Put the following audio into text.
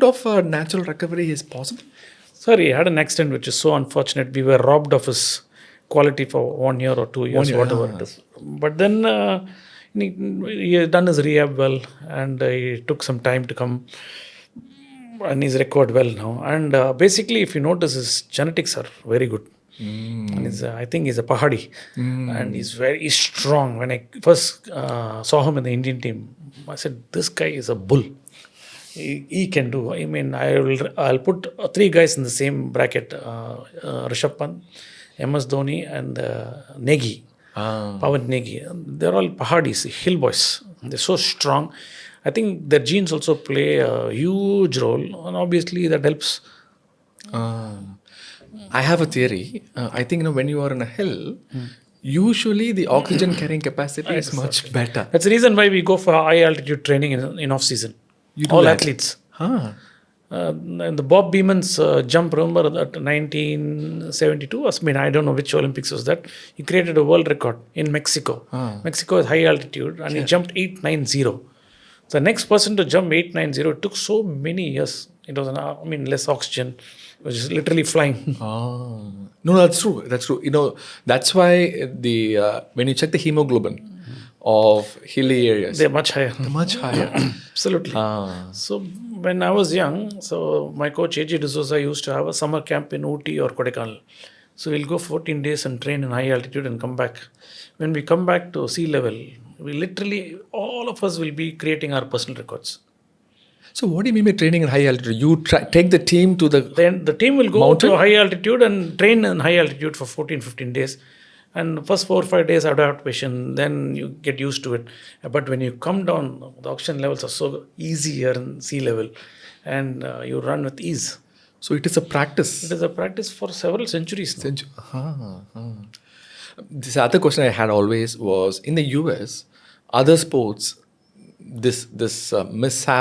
kind of natural recovery is possible? Sir, he had an accident which is so unfortunate. We were robbed of his quality for 1 year or 2 years, whatever it is. But then he had done his rehab well, and he took some time to come, and he's recovered well now. And basically, if you notice, his genetics are very good. And I think he's a Pahadi, and he's very strong. When I first saw him in the Indian team, I said, "This guy is a bull. He can do." I mean, I'll put 3 guys in the same bracket: Rishabh, Pant, MS Dhoni, and Negi. Pawan, Negi. They're all Pahadis, hill boys. They're so strong. I think their genes also play a huge role, and obviously that helps. I have a theory. I think when you are in a hill, usually the oxygen carrying capacity is much better. That's the reason why we go for high altitude training in off season. All athletes. And the Bob Beeman's jump, remember that 1972? I don't know which Olympics was that. He created a world record in Mexico. Mexico is high altitude, and he jumped 890. The next person to jump 890, it took so many years. It was, less oxygen. It was just literally flying. No, that's true. That's true. That's why when you check the hemoglobin of hilly areas, They're much higher. much higher. Absolutely. So when I was young, so my coach A.J. D'Souza used to have a summer camp in Ooty or Kodaikanal. So we'll go 14 days and train in high altitude and come back. When we come back to sea level, we literally, all of us will be creating our personal records. So what do you mean by training in high altitude? You take the team to the Then the team will go mountain? to high altitude and train in high altitude for 14-15 days. And the first 4 or 5 days adaptation, then you get used to it. But when you come down, the oxygen levels are so easy here in sea level, and you run with ease. So it is a practice. It is a practice for several centuries now. This other question I had always was, in the US, other sports, this mishap